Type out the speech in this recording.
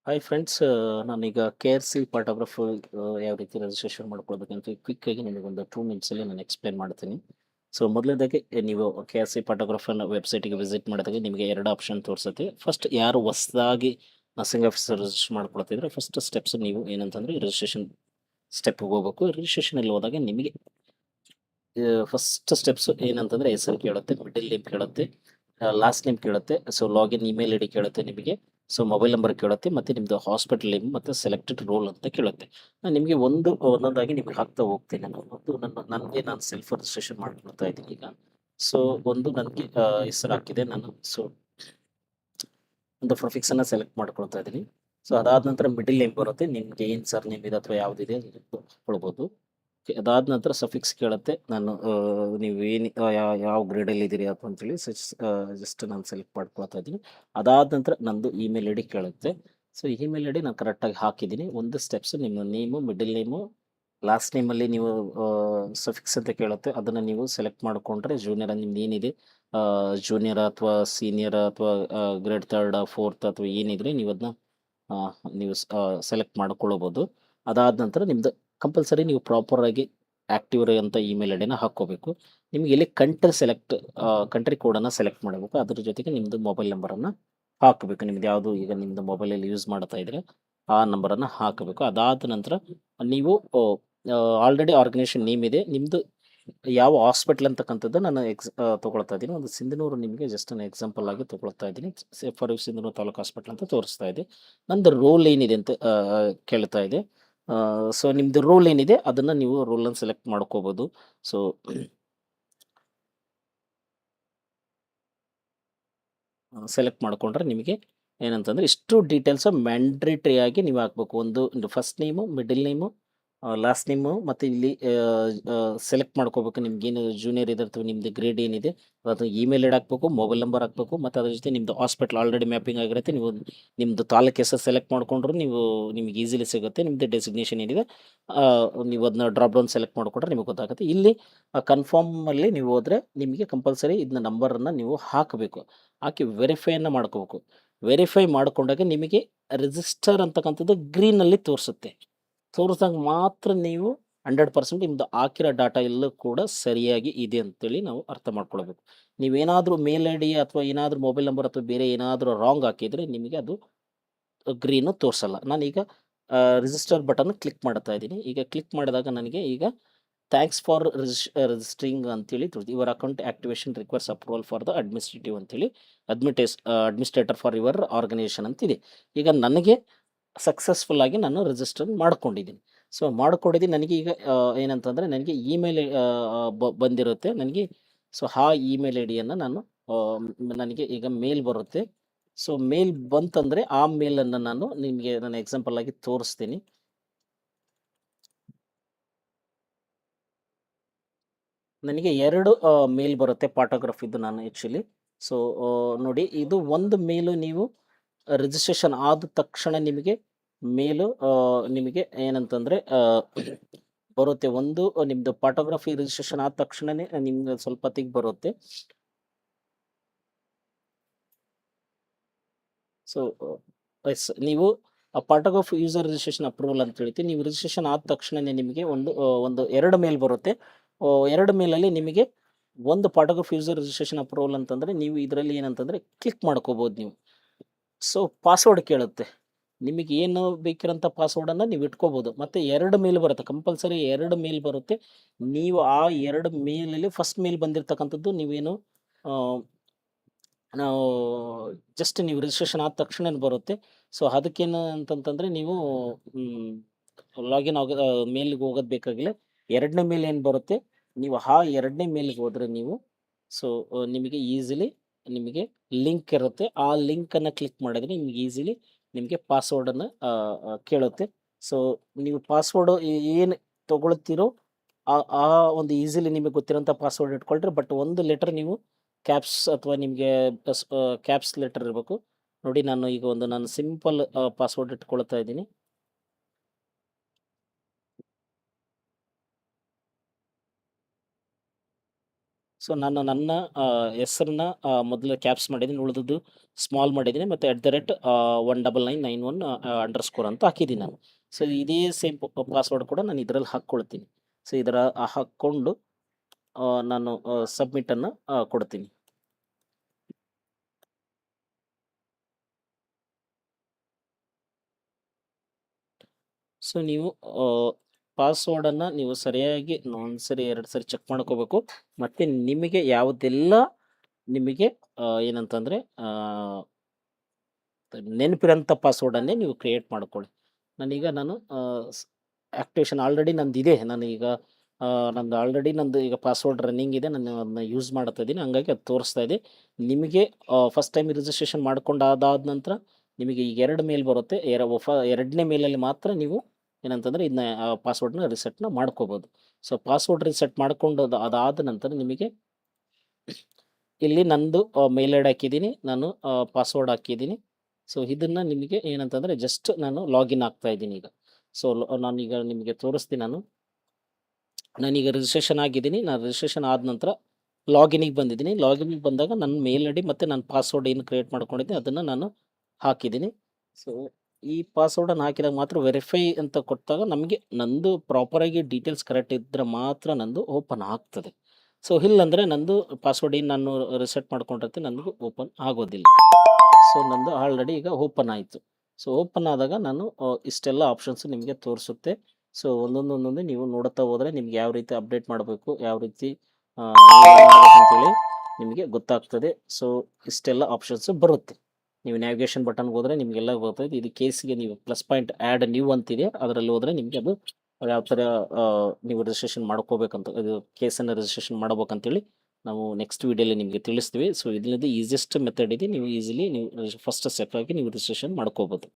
Hi friends, ನಾನೀಗ KRC photographer ಯಾವ ರೀತಿ ರಿಜಿಸ್ಟ್ರೇಷನ್ ಮಾಡ್ಕೊಳ್ಬೇಕಂತ ಕ್ವಿಕ್ಕಾಗಿ ನಿಮಗೊಂದು 2 ಮಿನಿಟ್ಸಲ್ಲಿ ನಾನು ಎಕ್ಸ್ಪ್ಲೇನ್ ಮಾಡ್ತೀನಿ. ಸೊ ಮೊದಲನೇದಾಗಿ ನೀವು KRC ಫೋಟೋಗ್ರಫರ್ನ ವೆಬ್ಸೈಟಿಗೆ ವಿಸಿಟ್ ಮಾಡಿದಾಗ ನಿಮಗೆ 2 ಆಪ್ಷನ್ ತೋರಿಸುತ್ತೆ. ಫಸ್ಟ್ ಯಾರು ಹೊಸದಾಗಿ ನರ್ಸಿಂಗ್ ಆಫೀಸರ್ ರಿಜಿಸ್ಟರ್ ಮಾಡ್ಕೊಳ್ತಿದ್ರೆ ಫಸ್ಟ್ ಸ್ಟೆಪ್ಸ್ ನೀವು ಏನಂತಂದರೆ ರಿಜಿಸ್ಟ್ರೇಷನ್ ಸ್ಟೆಪ್ಗೆ ಹೋಗಬೇಕು. ರಿಜಿಸ್ಟ್ರೇಷನಲ್ಲಿ ಹೋದಾಗ ನಿಮಗೆ ಫಸ್ಟ್ ಸ್ಟೆಪ್ಸ್ ಏನಂತಂದರೆ ಹೆಸರು ಕೇಳುತ್ತೆ, ಮಿಡಲ್ ನೇಮ್ ಕೇಳುತ್ತೆ, ಲಾಸ್ಟ್ ನೇಮ್ ಕೇಳುತ್ತೆ. So login email I D ಕೇಳುತ್ತೆ ನಿಮಗೆ. ಸೊ ಮೊಬೈಲ್ ನಂಬರ್ ಕೇಳುತ್ತೆ ಮತ್ತು ನಿಮ್ಮದು ಹಾಸ್ಪಿಟಲ್ ನೇಮ್ ಮತ್ತು ಸೆಲೆಕ್ಟೆಡ್ ರೋಲ್ ಅಂತ ಕೇಳುತ್ತೆ. ನಾನು ನಿಮಗೆ ಒಂದೊಂದಾಗಿ ನಿಮಗೆ ಹಾಕ್ತಾ ಹೋಗ್ತೀನಿ. ನಾನು ಸೆಲ್ಫ್ ರಿಜಿಸ್ಟ್ರೇಷನ್ ಮಾಡ್ಕೊಳ್ತಾ ಇದ್ದೀನಿ ಈಗ. ಸೊ ಒಂದು ನನಗೆ ಹೆಸರು ಹಾಕಿದೆ ನಾನು. ಸೊ ಒಂದು ಪ್ರೊಫಿಕ್ಸನ್ನು ಸೆಲೆಕ್ಟ್ ಮಾಡ್ಕೊಳ್ತಾ ಇದ್ದೀನಿ. ಸೊ ಅದಾದ ನಂತರ ಮಿಡಲ್ ನೇಮ್ ಬರುತ್ತೆ, ನಿಮಗೆ ಏನು ಸರ್ ನೇಮ್ ಇದೆ ಅಥವಾ ಯಾವುದಿದೆ ಕೊಡ್ಬೋದು. ಅದಾದ ನಂತರ ಸಫಿಕ್ಸ್ ಕೇಳುತ್ತೆ. ನಾನು ನೀವು ಏನು ಯಾವ ಗ್ರೇಡಲ್ಲಿ ಇದ್ದೀರಿ ಅಥವಾ ಅಂತೇಳಿ ಜಸ್ಟ್ ನಾನು ಸೆಲೆಕ್ಟ್ ಮಾಡ್ಕೊಳ್ತಾ ಇದ್ದೀನಿ. ಅದಾದ ನಂತರ ನಂದು ಇಮೇಲ್ ಐ ಡಿ ಕೇಳುತ್ತೆ. ಸೊ ಇಮೇಲ್ ಐ ಡಿ ನಾನು ಕರೆಕ್ಟಾಗಿ ಹಾಕಿದ್ದೀನಿ. ಒಂದು ಸ್ಟೆಪ್ಸ್ ನಿಮ್ಮ ನೇಮು, ಮಿಡಲ್ ನೇಮು, ಲಾಸ್ಟ್ ನೇಮಲ್ಲಿ ನೀವು ಸಫಿಕ್ಸ್ ಅಂತ ಕೇಳುತ್ತೆ. ಅದನ್ನು ನೀವು ಸೆಲೆಕ್ಟ್ ಮಾಡಿಕೊಂಡ್ರೆ ಜೂನಿಯರ್ ನಿಮ್ದು ಏನಿದೆ, ಜೂನಿಯರ್ ಅಥವಾ ಸೀನಿಯರ್ ಅಥವಾ ಗ್ರೇಡ್ 3, 4 ಅಥವಾ ಏನಿದ್ರೆ ನೀವು ಅದನ್ನ ನೀವು ಸೆಲೆಕ್ಟ್ ಮಾಡ್ಕೊಳ್ಳಬಹುದು. ಅದಾದ ನಂತರ ನಿಮ್ಮದು ಕಂಪಲ್ಸರಿ ನೀವು ಪ್ರಾಪರಾಗಿ ಆಕ್ಟಿವ್ ಇರೋಂಥ ಇಮೇಲ್ ಐ ಡಿನ ಹಾಕ್ಕೋಬೇಕು. ನಿಮಗೆ ಇಲ್ಲಿ ಕಂಟ್ರಿ ಕೋಡನ್ನು ಸೆಲೆಕ್ಟ್ ಮಾಡಬೇಕು. ಅದ್ರ ಜೊತೆಗೆ ನಿಮ್ಮದು ಮೊಬೈಲ್ ನಂಬರನ್ನು ಹಾಕಬೇಕು. ನಿಮ್ದು ಯಾವುದು ಈಗ ನಿಮ್ಮದು ಮೊಬೈಲಲ್ಲಿ ಯೂಸ್ ಮಾಡ್ತಾ ಇದ್ರೆ ಆ ನಂಬರನ್ನು ಹಾಕಬೇಕು. ಅದಾದ ನಂತರ ನೀವು ಆಲ್ರೆಡಿ ಆರ್ಗನೈಸೇಷನ್ ನೇಮ್ ಇದೆ, ನಿಮ್ಮದು ಯಾವ ಹಾಸ್ಪಿಟ್ಲ್ ಅಂತಕ್ಕಂಥದ್ದು ನಾನು ತೊಗೊಳ್ತಾ ಇದ್ದೀನಿ. ಒಂದು ಸಿಂಧನೂರು ನಿಮಗೆ ಜಸ್ಟ್ ನಾನು ಎಕ್ಸಾಂಪಲ್ ಆಗಿ ತೊಗೊಳ್ತಾ ಇದ್ದೀನಿ. ಫಾರ್ ಸಿಂಧನೂರು ತಾಲೂಕು ಹಾಸ್ಪಿಟ್ಲ್ ಅಂತ ತೋರಿಸ್ತಾ ಇದೆ. ನಂದು ರೋಲ್ ಏನಿದೆ ಅಂತ ಕೇಳ್ತಾ ಇದೆ. ಸೊ ನಿಮ್ಮದು ರೋಲ್ ಏನಿದೆ ಅದನ್ನು ನೀವು ರೋಲನ್ನು ಸೆಲೆಕ್ಟ್ ಮಾಡ್ಕೋಬೋದು. ಸೊ ಸೆಲೆಕ್ಟ್ ಮಾಡಿಕೊಂಡ್ರೆ ನಿಮಗೆ ಏನಂತಂದರೆ ಇಷ್ಟು ಡೀಟೇಲ್ಸು ಮ್ಯಾಂಡ್ರೇಟ್ರಿ ಆಗಿ ನೀವು ಹಾಕಬೇಕು. ಒಂದು first name, middle name, last name ಮತ್ತು ಇಲ್ಲಿ ಸೆಲೆಕ್ಟ್ ಮಾಡ್ಕೋಬೇಕು. ನಿಮ್ಗೇನು ಜೂನಿಯರ್ ಇದೆ ಅಥವಾ ನಿಮ್ಮದು ಗ್ರೇಡ್ ಏನಿದೆ ಅದು ಇಮೇಲ್ ಐ ಡಿ ಹಾಕಬೇಕು, ಮೊಬೈಲ್ ನಂಬರ್ ಹಾಕಬೇಕು ಮತ್ತು ಅದ್ರ ಜೊತೆ ನಿಮ್ಮದು ಹಾಸ್ಪಿಟ್ಲ್ ಆಲ್ರೆಡಿ ಮ್ಯಾಪಿಂಗ್ ಆಗಿರುತ್ತೆ. ನೀವು ನಿಮ್ಮದು ತಾಲೂಕು ಹೆಸರು ಸೆಲೆಕ್ಟ್ ಮಾಡಿಕೊಂಡ್ರು ನಿಮಗೆ ಈಸಿಲಿ ಸಿಗುತ್ತೆ. ನಿಮ್ಮದು ಡೆಸಿಗ್ನೇಷನ್ ಏನಿದೆ ನೀವು ಅದನ್ನ ಡ್ರಾಪ್ ಡೌನ್ ಸೆಲೆಕ್ಟ್ ಮಾಡಿಕೊಂಡ್ರೆ ನಿಮಗೆ ಗೊತ್ತಾಗುತ್ತೆ. ಇಲ್ಲಿ ಕನ್ಫರ್ಮಲ್ಲಿ ನೀವು ಹೋದರೆ ನಿಮಗೆ ಕಂಪಲ್ಸರಿ ಇದನ್ನ ನಂಬರನ್ನು ನೀವು ಹಾಕಬೇಕು. ಹಾಕಿ ವೆರಿಫೈಯನ್ನು ಮಾಡ್ಕೋಬೇಕು. ವೆರಿಫೈ ಮಾಡಿಕೊಂಡಾಗ ನಿಮಗೆ ರಿಜಿಸ್ಟರ್ ಅಂತಕ್ಕಂಥದ್ದು ಗ್ರೀನಲ್ಲಿ ತೋರಿಸುತ್ತೆ. ತೋರಿಸಿದಾಗ ಮಾತ್ರ ನೀವು 100% ನಿಮ್ಮದು ಹಾಕಿರೋ ಡಾಟಾ ಎಲ್ಲೂ ಕೂಡ ಸರಿಯಾಗಿ ಇದೆ ಅಂತೇಳಿ ನಾವು ಅರ್ಥ ಮಾಡ್ಕೊಳ್ಬೇಕು. ನೀವೇನಾದರೂ ಮೇಲ್ ಐ ಡಿ ಅಥವಾ ಏನಾದರೂ ಮೊಬೈಲ್ ನಂಬರ್ ಅಥವಾ ಬೇರೆ ಏನಾದರೂ ರಾಂಗ್ ಹಾಕಿದರೆ ನಿಮಗೆ ಅದು ಗ್ರೀನು ತೋರಿಸಲ್ಲ. ನಾನೀಗ ರಿಜಿಸ್ಟರ್ ಬಟನ್ ಕ್ಲಿಕ್ ಮಾಡ್ತಾ ಇದ್ದೀನಿ. ಈಗ ಕ್ಲಿಕ್ ಮಾಡಿದಾಗ ನನಗೆ ಈಗ ಥ್ಯಾಂಕ್ಸ್ ಫಾರ್ ರಿಜಿಸ್ಟ್ರಿಂಗ್ ಅಂತೇಳಿ your account activation requires approval for the administrative ಅಂತೇಳಿ ಅಡ್ಮಿನಿಸ್ಟ್ರೇಟರ್ ಫಾರ್ ಯುವರ್ ಆರ್ಗನೈಸೇಷನ್ ಅಂತಿದೆ. ಈಗ ನನಗೆ ಸಕ್ಸಸ್ಫುಲ್ ಆಗಿ ನಾನು ರಿಜಿಸ್ಟರ್ ಮಾಡ್ಕೊಂಡಿದ್ದೀನಿ. ಸೊ ಮಾಡ್ಕೊಂಡಿದ್ದೀನಿ. ನನಗೆ ಈಗ ಏನಂತಂದರೆ ನನಗೆ ಇಮೇಲ್ ಬಂದಿರುತ್ತೆ ನನಗೆ. ಸೊ ಆ ಇಮೇಲ್ ಐ ಡಿಯನ್ನು ನನಗೆ ಈಗ ಮೇಲ್ ಬರುತ್ತೆ. ಸೊ ಮೇಲ್ ಬಂತಂದರೆ ಆ ಮೇಲನ್ನು ನಾನು ಎಕ್ಸಾಂಪಲ್ ಆಗಿ ತೋರಿಸ್ತೀನಿ. ನನಗೆ 2 ಮೇಲ್ ಬರುತ್ತೆ ಫೋಟೋಗ್ರಫಿದು ನಾನು ಆ್ಯಕ್ಚುಲಿ. ಸೊ ನೋಡಿ, ಇದು ಒಂದು ಮೇಲು ನೀವು ರಿಜಿಸ್ಟ್ರೇಷನ್ ಆದ ತಕ್ಷಣ ನಿಮಗೆ ಮೇಲು ನಿಮಗೆ ಏನಂತಂದರೆ ಬರುತ್ತೆ. ಒಂದು ನಿಮ್ಮದು ಫೋಟೋಗ್ರಫಿ ರಿಜಿಸ್ಟ್ರೇಷನ್ ಆದ ತಕ್ಷಣವೇ ನಿಮ್ಗೆ ಸ್ವಲ್ಪ ಹೊತ್ತಿಗೆ ಬರುತ್ತೆ. ಸೊ ಎಸ್, ನೀವು ಆ ಫೋಟೋಗ್ರಫಿ ಯೂಸರ್ ರಿಜಿಸ್ಟ್ರೇಷನ್ ಅಪ್ರೂವಲ್ ಅಂತ ಹೇಳ್ತೀವಿ. ನೀವು ರಿಜಿಸ್ಟ್ರೇಷನ್ ಆದ ತಕ್ಷಣವೇ ನಿಮಗೆ ಒಂದು 2 ಮೇಲ್ ಬರುತ್ತೆ. 2 ಮೇಲಲ್ಲಿ ನಿಮಗೆ ಒಂದು ಫೋಟೋಗ್ರಫಿ ಯೂಸರ್ ರಿಜಿಸ್ಟ್ರೇಷನ್ ಅಪ್ರೂವಲ್ ಅಂತಂದರೆ ನೀವು ಇದರಲ್ಲಿ ಏನಂತಂದರೆ ಕ್ಲಿಕ್ ಮಾಡ್ಕೋಬೋದು ನೀವು. ಸೊ ಪಾಸ್ವರ್ಡ್ ಕೇಳುತ್ತೆ. ನಿಮಗೆ ಏನು ಬೇಕಿರೋಂಥ ಪಾಸ್ವರ್ಡನ್ನು ನೀವು ಇಟ್ಕೋಬೋದು. ಮತ್ತು 2 ಮೇಲ್ ಬರುತ್ತೆ, ಕಂಪಲ್ಸರಿ 2 ಮೇಲ್ ಬರುತ್ತೆ. ನೀವು ಆ 2 ಮೇಲಲ್ಲಿ ಫಸ್ಟ್ ಮೇಲ್ ಬಂದಿರತಕ್ಕಂಥದ್ದು ನೀವೇನು ನಾವು ಜಸ್ಟ್ ನೀವು ರಿಜಿಸ್ಟ್ರೇಷನ್ ಆದ ತಕ್ಷಣನೇ ಬರುತ್ತೆ. ಸೊ ಅದಕ್ಕೇನು ಅಂತಂತಂದರೆ ನೀವು ಲಾಗಿನ್ ಮೇಲ್ಗೆ ಹೋಗೋದು ಬೇಕಾಗಿಲ್ಲ. 2ನೇ ಮೇಲ್ ಏನು ಬರುತ್ತೆ, ನೀವು ಆ 2ನೇ ಮೇಲ್ಗೆ ಹೋದರೆ ನೀವು ಸೊ ನಿಮಗೆ ಈಸಿಲಿ ನಿಮಗೆ ಲಿಂಕ್ ಇರುತ್ತೆ. ಆ ಲಿಂಕನ್ನು ಕ್ಲಿಕ್ ಮಾಡಿದ್ರೆ ನಿಮ್ಗೆ ಈಸಿಲಿ ನಿಮಗೆ ಪಾಸ್ವರ್ಡನ್ನು ಕೇಳುತ್ತೆ. ಸೊ ನೀವು ಪಾಸ್ವರ್ಡು ಏನು ತೊಗೊಳ್ತೀರೋ ಆ ಆ ಒಂದು ಈಸಿಲಿ ನಿಮಗೆ ಗೊತ್ತಿರೋಂಥ ಪಾಸ್ವರ್ಡ್ ಇಟ್ಕೊಳ್ರಿ. ಬಟ್ ಒಂದು ಲೆಟರ್ ನೀವು ಕ್ಯಾಪ್ಸ್ ಅಥವಾ ನಿಮಗೆ ಕ್ಯಾಪ್ಸ್ ಲೆಟರ್ ಇರಬೇಕು. ನೋಡಿ, ನಾನು ಸಿಂಪಲ್ ಪಾಸ್ವರ್ಡ್ ಇಟ್ಕೊಳ್ತಾ ಇದ್ದೀನಿ. ಸೊ ನಾನು ನನ್ನ ಹೆಸರನ್ನ ಮೊದಲು ಕ್ಯಾಪ್ಸ್ ಮಾಡಿದ್ದೀನಿ, ಉಳಿದದ್ದು ಸ್ಮಾಲ್ ಮಾಡಿದ್ದೀನಿ, ಮತ್ತು @19991 ಅಂಡರ್‌ಸ್ಕೋರ್ ಅಂತ ಹಾಕಿದ್ದೀನಿ ನಾನು. ಸೊ ಇದೇ ಸೇಮ್ ಪಾಸ್ವರ್ಡ್ ಕೂಡ ನಾನು ಇದರಲ್ಲಿ ಹಾಕ್ಕೊಳ್ತೀನಿ. ಸೊ ಇದರ ಹಾಕ್ಕೊಂಡು ನಾನು ಸಬ್ಮಿಟನ್ನು ಕೊಡ್ತೀನಿ. ಸೊ ನೀವು ಪಾಸ್ವರ್ಡನ್ನು ನೀವು ಸರಿಯಾಗಿ ಒಂದು ಸರಿ 2 ಸರಿ ಚೆಕ್ ಮಾಡ್ಕೋಬೇಕು. ಮತ್ತು ನಿಮಗೆ ಯಾವುದೆಲ್ಲ ನಿಮಗೆ ಏನಂತಂದರೆ ನೆನಪಿರೋಂಥ ಪಾಸ್ವರ್ಡನ್ನೇ ನೀವು ಕ್ರಿಯೇಟ್ ಮಾಡ್ಕೊಳ್ಳಿ. ನಾನು ಆ್ಯಕ್ಟಿವೇಷನ್ ಆಲ್ರೆಡಿ ನಂದಿದೆ. ನಂದು ಆಲ್ರೆಡಿ ಈಗ ಪಾಸ್ವರ್ಡ್ ರನ್ನಿಂಗ್ ಇದೆ. ನಾನು ಅದನ್ನ ಯೂಸ್ ಮಾಡ್ತಾ ಇದ್ದೀನಿ, ಹಂಗಾಗಿ ಅದು ತೋರಿಸ್ತಾ ಇದೆ. ನಿಮಗೆ ಫಸ್ಟ್ ಟೈಮ್ ರಿಜಿಸ್ಟ್ರೇಷನ್ ಮಾಡ್ಕೊಂಡಾದ ನಂತರ ನಿಮಗೆ ಈಗ 2 ಮೇಲ್ ಬರುತ್ತೆ. 2ನೇ ಮೇಲಲ್ಲಿ ಮಾತ್ರ ನೀವು ಏನಂತಂದರೆ ಇದನ್ನ ಪಾಸ್ವರ್ಡ್ನ ರಿಸೆಟ್ನ ಮಾಡ್ಕೋಬೋದು. ಸೊ ಪಾಸ್ವರ್ಡ್ ರಿಸೆಟ್ ಮಾಡ್ಕೊಂಡು ಅದಾದ ನಂತರ ನಿಮಗೆ ಇಲ್ಲಿ ನಂದು ಮೇಲ್ ಐ ಡಿ ಹಾಕಿದ್ದೀನಿ, ನಾನು ಪಾಸ್ವರ್ಡ್ ಹಾಕಿದ್ದೀನಿ. ಸೊ ಇದನ್ನು ನಿಮಗೆ ಏನಂತಂದರೆ ಜಸ್ಟ್ ನಾನು ಲಾಗಿನ್ ಆಗ್ತಾ ಇದ್ದೀನಿ ಈಗ. ಸೊ ನಾನೀಗ ನಿಮಗೆ ತೋರಿಸ್ತೀನಿ. ನಾನೀಗ ರಿಜಿಸ್ಟ್ರೇಷನ್ ಆಗಿದ್ದೀನಿ. ನಾನು ರಿಜಿಸ್ಟ್ರೇಷನ್ ಆದ ನಂತರ ಲಾಗಿನಿಗೆ ಬಂದಿದ್ದೀನಿ. ಲಾಗಿನಿಗೆ ಬಂದಾಗ ನನ್ನ ಮೇಲ್ ಐ ಡಿ ಮತ್ತು ನನ್ನ ಪಾಸ್ವರ್ಡ್ ಏನು ಕ್ರಿಯೇಟ್ ಮಾಡ್ಕೊಂಡಿದ್ದೀನಿ ಅದನ್ನು ನಾನು ಹಾಕಿದ್ದೀನಿ. ಸೊ ಈ ಪಾಸ್ವರ್ಡನ್ನು ಹಾಕಿದಾಗ ಮಾತ್ರ ವೆರಿಫೈ ಅಂತ ಕೊಟ್ಟಾಗ ನಮಗೆ ನಂದು ಪ್ರಾಪರಾಗಿ ಡೀಟೇಲ್ಸ್ ಕರೆಕ್ಟ್ ಇದ್ದರೆ ಮಾತ್ರ ನಂದು ಓಪನ್ ಆಗ್ತದೆ. ಸೊ ಇಲ್ಲಂದರೆ ನಂದು ಪಾಸ್ವರ್ಡ್ ಏನು ನಾನು ರಿಸೆಟ್ ಮಾಡ್ಕೊಂಡಿರ್ತೀನಿ ನನಗೂ ಓಪನ್ ಆಗೋದಿಲ್ಲ. ಸೊ ನಂದು ಆಲ್ರೆಡಿ ಈಗ ಓಪನ್ ಆಯಿತು. ಸೊ ಓಪನ್ ಆದಾಗ ನಾನು ಇಷ್ಟೆಲ್ಲ ಆಪ್ಷನ್ಸ್ ನಿಮಗೆ ತೋರಿಸುತ್ತೆ. ಸೊ ಒಂದೊಂದು ನೀವು ನೋಡುತ್ತಾ ಹೋದರೆ ನಿಮ್ಗೆ ಯಾವ ರೀತಿ ಅಪ್ಡೇಟ್ ಮಾಡಬೇಕು, ಯಾವ ರೀತಿ ಅಂತೇಳಿ ನಿಮಗೆ ಗೊತ್ತಾಗ್ತದೆ. ಸೊ ಇಷ್ಟೆಲ್ಲ ಆಪ್ಷನ್ಸು ಬರುತ್ತೆ. ನೀವು ನ್ಯಾವಿಗೇಷನ್ ಬಟನ್ಗೆ ಹೋದರೆ ನಿಮಗೆಲ್ಲ ಗೊತ್ತಾಯ್ತು. ಇದು ಕೇಸಿಗೆ ನೀವು ಪ್ಲಸ್ ಪಾಯಿಂಟ್ ಆ್ಯಡ್ ನ್ಯೂ ಅಂತಿದೆ, ಅದರಲ್ಲಿ ಹೋದರೆ ನಿಮಗೆ ಅದು ಯಾವ ಥರ ನೀವು ರಿಜಿಸ್ಟ್ರೇಷನ್ ಮಾಡ್ಕೋಬೇಕಂತ, ಇದು ಕೇಸನ್ನು ರಿಜಿಸ್ಟ್ರೇಷನ್ ಮಾಡ್ಬೇಕಂತೇಳಿ ನಾವು ನೆಕ್ಸ್ಟ್ ವೀಡಿಯೋಲಿ ನಿಮಗೆ ತಿಳಿಸ್ತೀವಿ. ಸೊ ಇದರಿಂದ ಈಸಿಯೆಸ್ಟ್ ಮೆಥಡ್ ಇದೆ. ನೀವು ಈಸಿಲಿ ನೀವು ಫಸ್ಟ್ ಸ್ಟೆಪ್ ಆಗಿ ನೀವು ರಿಜಿಸ್ಟ್ರೇಷನ್ ಮಾಡ್ಕೋಬೋದು.